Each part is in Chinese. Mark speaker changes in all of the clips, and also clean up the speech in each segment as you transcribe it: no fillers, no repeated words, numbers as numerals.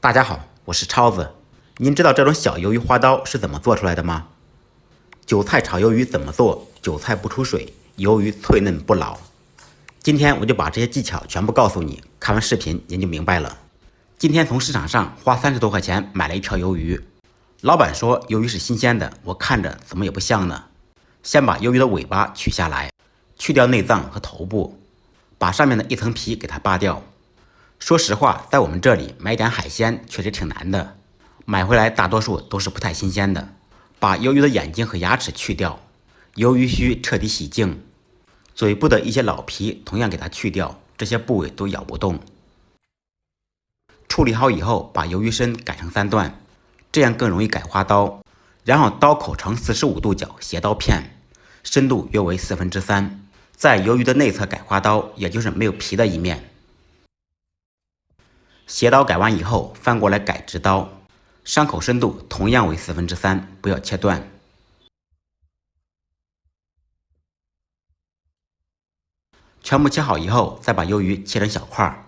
Speaker 1: 大家好，我是超子。您知道这种小鱿鱼花刀是怎么做出来的吗？韭菜炒鱿鱼怎么做？韭菜不出水，鱿鱼脆嫩不老。今天我就把这些技巧全部告诉你，看完视频您就明白了。今天从市场上花30多块钱买了一条鱿鱼，老板说鱿鱼是新鲜的，我看着怎么也不像呢。先把鱿鱼的尾巴取下来，去掉内脏和头部，把上面的一层皮给它扒掉。说实话，在我们这里买点海鲜确实挺难的，买回来大多数都是不太新鲜的。把鱿鱼的眼睛和牙齿去掉，鱿鱼须彻底洗净，嘴部的一些老皮同样给它去掉，这些部位都咬不动。处理好以后，把鱿鱼身改成3段，这样更容易改花刀。然后刀口呈45度角斜刀片，深度约为3/4，在鱿鱼的内侧改花刀，也就是没有皮的一面。斜刀改完以后，翻过来改直刀，伤口深度同样为3/4，不要切断。全部切好以后，再把鱿鱼切成小块。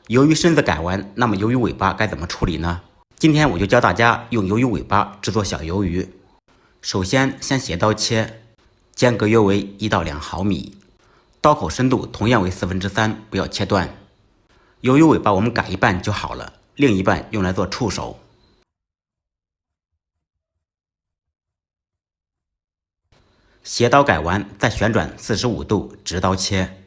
Speaker 1: 鱿鱼身子改完，那么鱿鱼尾巴该怎么处理呢？今天我就教大家用鱿鱼尾巴制作小鱿鱼。首先斜刀切，间隔约为1到2毫米，刀口深度同样为3/4，不要切断。鱿鱼尾巴我们改一半就好了，另一半用来做触手。斜刀改完，再旋转45度，直刀切。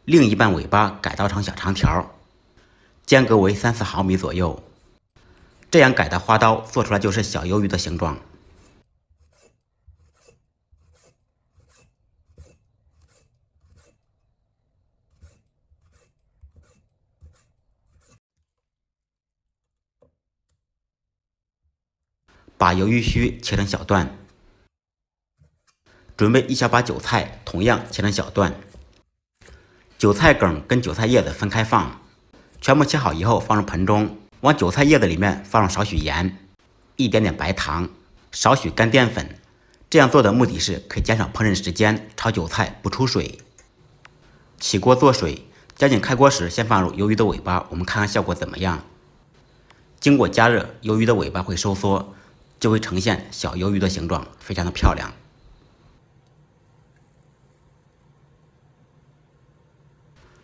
Speaker 1: 另一半尾巴改刀成小长条，间隔为3-4毫米左右。这样改的花刀做出来就是小鱿鱼的形状。把鱿鱼须切成小段，准备一小把韭菜，同样切成小段。韭菜梗跟韭菜叶子分开放，全部切好以后放入盆中，往韭菜叶子里面放入少许盐，一点点白糖，少许干淀粉。这样做的目的是可以减少烹饪时间，炒韭菜不出水。起锅做水，将近开锅时先放入鱿鱼的尾巴，我们看看效果怎么样。经过加热，鱿鱼的尾巴会收缩，就会呈现小鱿鱼的形状，非常的漂亮。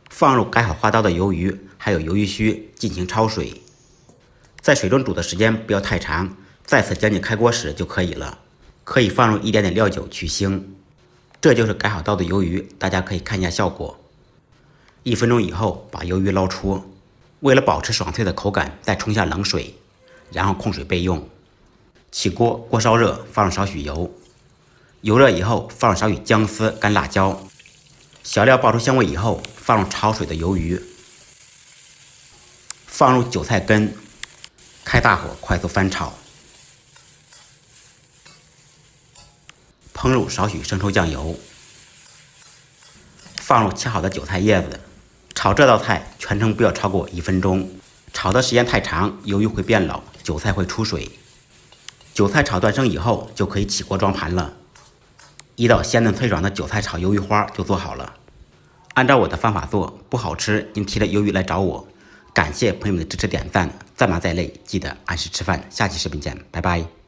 Speaker 1: 放入改好花刀的鱿鱼还有鱿鱼须进行焯水，在水中煮的时间不要太长，再次将近开锅时就可以了。可以放入一点点料酒去腥。这就是改好刀的鱿鱼，大家可以看一下效果。1分钟以后把鱿鱼捞出，为了保持爽脆的口感，再冲下冷水，然后控水备用。起锅，锅烧热，放入少许油，油热以后放入少许姜丝、干辣椒，小料爆出香味以后，放入焯水的鱿鱼，放入韭菜根，开大火快速翻炒，烹入少许生抽酱油，放入切好的韭菜叶子。炒这道菜全程不要超过1分钟，炒的时间太长，鱿鱼会变老，韭菜会出水。韭菜炒断生以后，就可以起锅装盘了。一道鲜嫩脆爽的韭菜炒鱿鱼花就做好了。按照我的方法做，不好吃您提着鱿鱼来找我。感谢朋友们的支持点赞，再忙再累记得按时吃饭。下期视频见，拜拜。